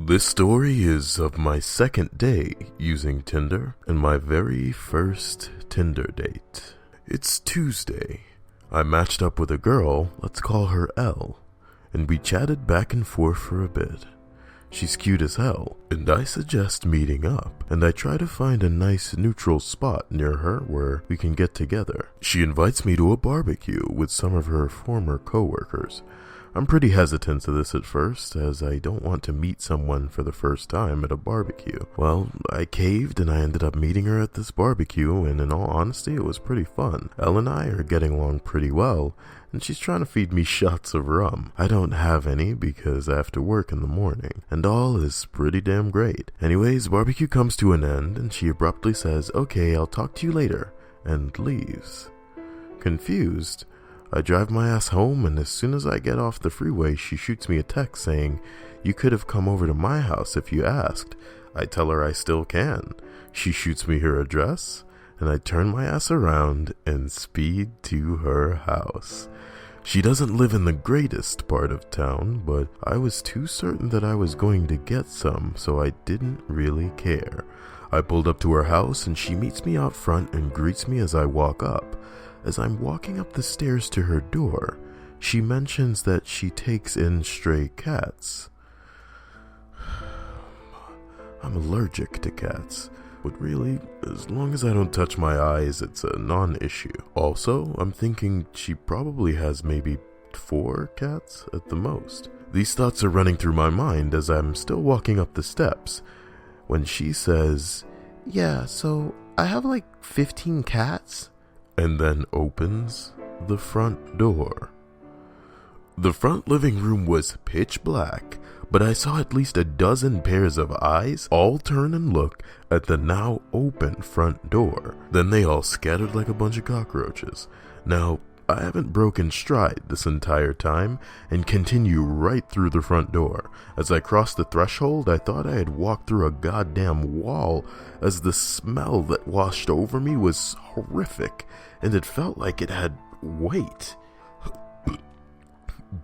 This story is of my second day using Tinder and my very first Tinder date. It's Tuesday. I matched up with a girl, let's call her Elle, and we chatted back and forth for a bit. She's cute as hell, and I suggest meeting up, and I try to find a nice neutral spot near her where we can get together. She invites me to a barbecue with some of her former coworkers. I'm pretty hesitant to this at first, as I don't want to meet someone for the first time at a barbecue. Well, I caved and I ended up meeting her at this barbecue, and in all honesty, it was pretty fun. Elle and I are getting along pretty well, and she's trying to feed me shots of rum. I don't have any because I have to work in the morning, and all is pretty damn great. Anyways, barbecue comes to an end, and she abruptly says, "Okay, I'll talk to you later," and leaves. Confused, I drive my ass home, and as soon as I get off the freeway, she shoots me a text saying, "You could have come over to my house if you asked." I tell her I still can. She shoots me her address, and I turn my ass around and speed to her house. She doesn't live in the greatest part of town, but I was too certain that I was going to get some, so I didn't really care. I pulled up to her house, and she meets me out front and greets me as I walk up. As I'm walking up the stairs to her door, she mentions that she takes in stray cats. I'm allergic to cats, but really, as long as I don't touch my eyes, it's a non-issue. Also, I'm thinking she probably has maybe 4 cats at the most. These thoughts are running through my mind as I'm still walking up the steps, when she says, "Yeah, so I have like 15 cats?" and then opens the front door. The front living room was pitch black, but I saw at least a dozen pairs of eyes all turn and look at the now open front door. Then they all scattered like a bunch of cockroaches. Now, I haven't broken stride this entire time and continue right through the front door. As I crossed the threshold, I thought I had walked through a goddamn wall, as the smell that washed over me was horrific, and it felt like it had weight.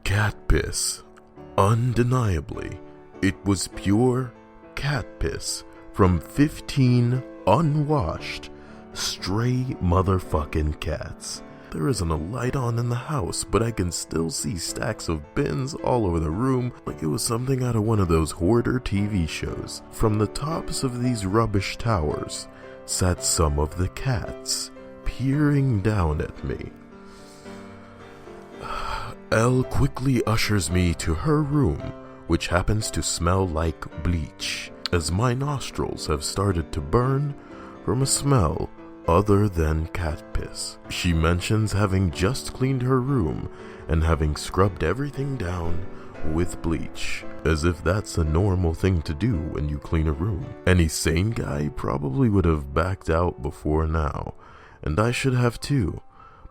Cat piss. Undeniably, it was pure cat piss from 15 unwashed, stray motherfucking cats. There isn't a light on in the house, but I can still see stacks of bins all over the room like it was something out of one of those hoarder TV shows. From the tops of these rubbish towers sat some of the cats, peering down at me. Elle quickly ushers me to her room, which happens to smell like bleach, as my nostrils have started to burn from a smell other than cat piss. She mentions having just cleaned her room and having scrubbed everything down with bleach, as if that's a normal thing to do when you clean a room. Any sane guy probably would have backed out before now, and I should have too,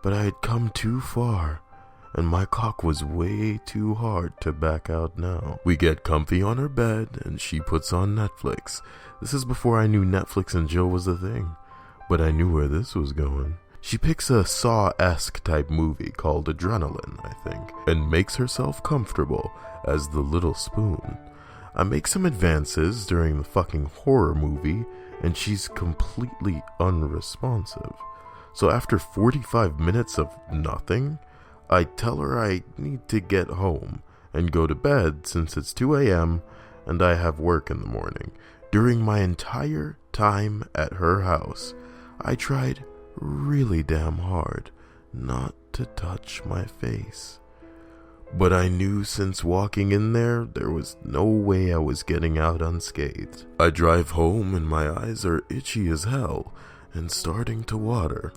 but I had come too far, and my cock was way too hard to back out now. We get comfy on her bed, and she puts on Netflix. This is before I knew Netflix and Jill was a thing, but I knew where this was going. She picks a Saw-esque type movie called Adrenaline, I think, and makes herself comfortable as the little spoon. I make some advances during the fucking horror movie, and she's completely unresponsive. So after 45 minutes of nothing, I tell her I need to get home and go to bed since it's 2 a.m. and I have work in the morning. During my entire time at her house, I tried really damn hard not to touch my face. But I knew since walking in there was no way I was getting out unscathed. I drive home and my eyes are itchy as hell and starting to water.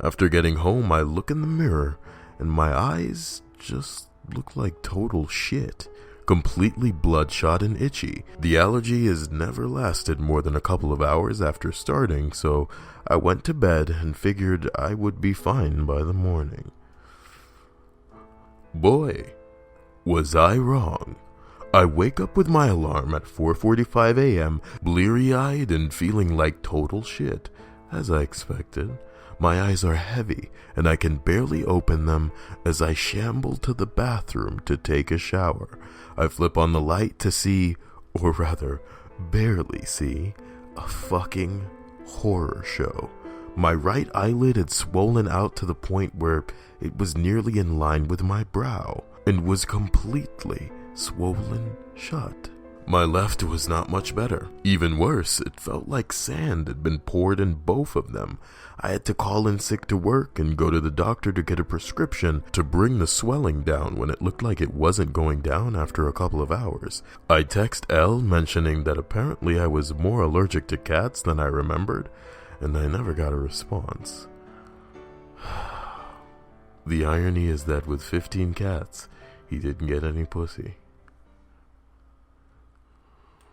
After getting home, I look in the mirror and my eyes just look like total shit. Completely bloodshot and itchy. The allergy has never lasted more than a couple of hours after starting, so I went to bed and figured I would be fine by the morning. Boy, was I wrong. I wake up with my alarm at 4:45 a.m., bleary-eyed and feeling like total shit, as I expected. My eyes are heavy, and I can barely open them as I shamble to the bathroom to take a shower. I flip on the light to see or rather, barely see, a fucking horror show. My right eyelid had swollen out to the point where it was nearly in line with my brow, and was completely swollen shut. My left was not much better. Even worse, it felt like sand had been poured in both of them. I had to call in sick to work and go to the doctor to get a prescription to bring the swelling down when it looked like it wasn't going down after a couple of hours. I text Elle mentioning that apparently I was more allergic to cats than I remembered, and I never got a response. The irony is that with 15 cats, he didn't get any pussy.